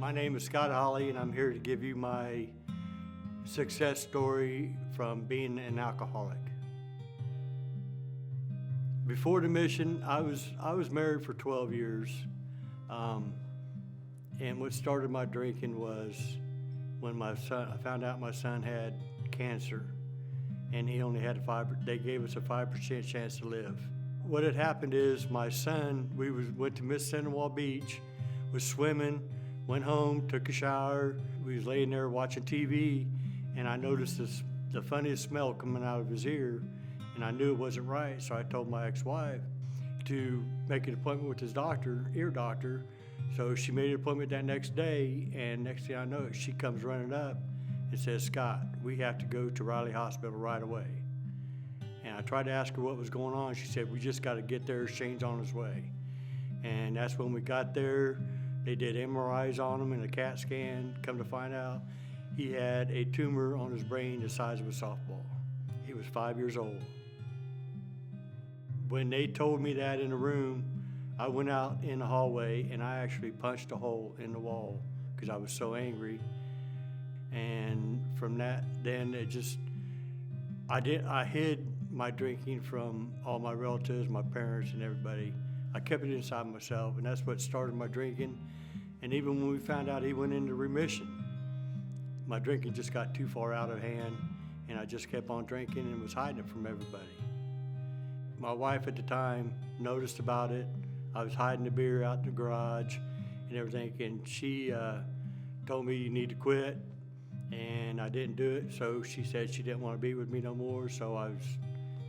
My name is Scott Holly, and I'm here to give you my success story from being an alcoholic. Before the mission, I was married for 12 years, and what started my drinking was when I found out my son had cancer, and he only had they gave us a 5% chance to live. What had happened is my son, went to Miss Cinderwall Beach, was swimming, went home, took a shower. We was laying there watching TV, and I noticed the funniest smell coming out of his ear, and I knew it wasn't right, so I told my ex-wife to make an appointment with his doctor, ear doctor. So she made an appointment that next day, and next thing I know, she comes running up and says, "Scott, we have to go to Riley Hospital right away." And I tried to ask her what was going on. She said, "We just got to get there. Shane's on his way." And that's when we got there. They did MRIs on him and a CAT scan. Come to find out, he had a tumor on his brain the size of a softball. He was 5 years old. When they told me that in the room, I went out in the hallway and I actually punched a hole in the wall because I was so angry. And from that, then I hid my drinking from all my relatives, my parents, and everybody. I kept it inside myself, and that's what started my drinking. And even when we found out he went into remission, my drinking just got too far out of hand, and I just kept on drinking and was hiding it from everybody. My wife at the time noticed about it. I was hiding the beer out in the garage and everything, and she told me, "You need to quit," and I didn't do it. So she said she didn't want to be with me no more, so I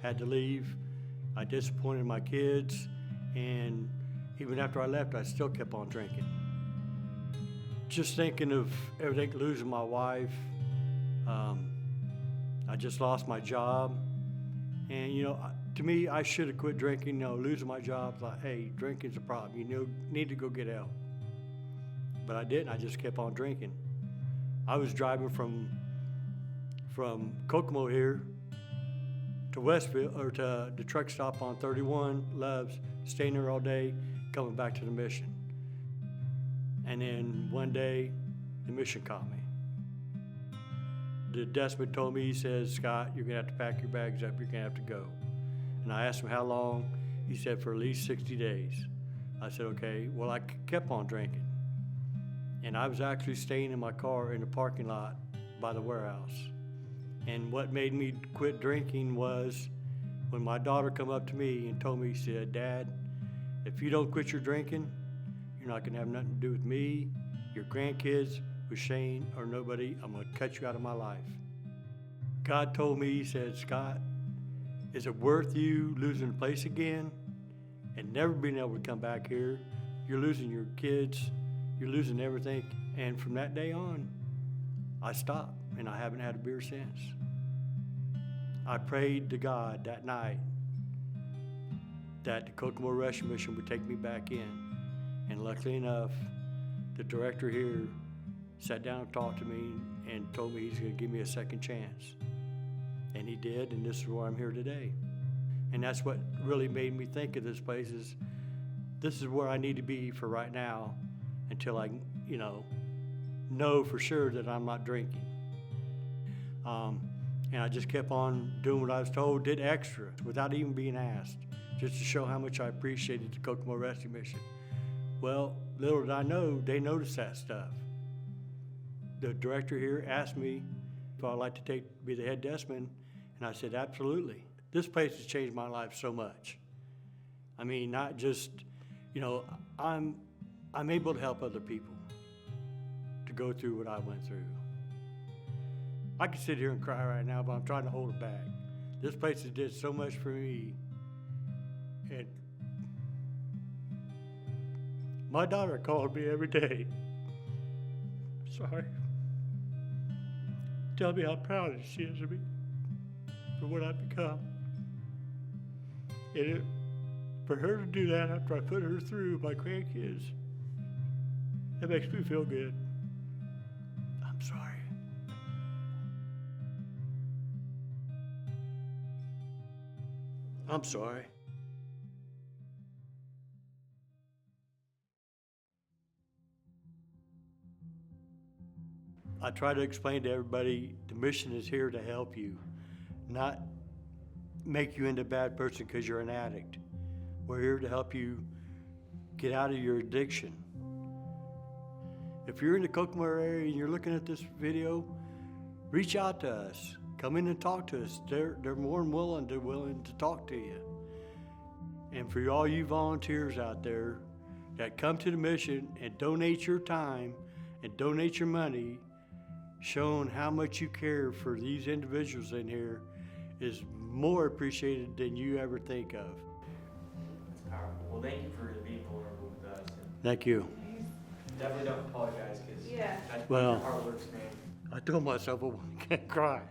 had to leave. I disappointed my kids, and even after I left, I still kept on drinking. Just thinking of everything, losing my wife, I just lost my job, and to me, I should have quit drinking. Losing my job, like, hey, drinking's a problem. You need to go get help. But I didn't. I just kept on drinking. I was driving from Kokomo here to Westville, or to the truck stop on 31, Loves, staying there all day, coming back to the mission. And then one day, the mission caught me. The deskman told me, he says, "Scott, you're gonna have to pack your bags up, you're gonna have to go." And I asked him how long. He said for at least 60 days. I said, okay. Well, I kept on drinking. And I was actually staying in my car in the parking lot by the warehouse. And what made me quit drinking was when my daughter come up to me and told me, she said, "Dad, if you don't quit your drinking, you're not gonna have nothing to do with me, your grandkids, with Shane, or nobody. I'm gonna cut you out of my life." God told me, he said, "Scott, is it worth you losing the place again and never being able to come back here? You're losing your kids, you're losing everything." And from that day on, I stopped, and I haven't had a beer since. I prayed to God that night that the Kokomo Rescue Mission would take me back in. And luckily enough, the director here sat down and talked to me and told me he's gonna give me a second chance. And he did, and this is where I'm here today. And that's what really made me think of this place is, this is where I need to be for right now until I, know for sure that I'm not drinking. And I just kept on doing what I was told, did extra without even being asked, just to show how much I appreciated the Kokomo Rescue Mission. Well, little did I know, they noticed that stuff. The director here asked me if I'd like to be the head deskman, and I said, absolutely. This place has changed my life so much. I mean, not just, I'm able to help other people to go through what I went through. I could sit here and cry right now, but I'm trying to hold it back. This place has did so much for me. And my daughter called me every day. Sorry. Tell me how proud she is of me for what I've become. And for her to do that after I put her through my grandkids, that makes me feel good. I'm sorry. I'm sorry. I try to explain to everybody the mission is here to help you, not make you into a bad person because you're an addict. We're here to help you get out of your addiction. If you're in the Kokomo area and you're looking at this video, reach out to us. Come in and talk to us. They're more than willing to talk to you. And for all you volunteers out there that come to the mission and donate your time and donate your money, showing how much you care for these individuals in here is more appreciated than you ever think of. That's powerful. Well, thank you for being vulnerable with us. And Thank you. definitely don't apologize because Yeah. that's Well, your heart works, man. I told myself I can't cry.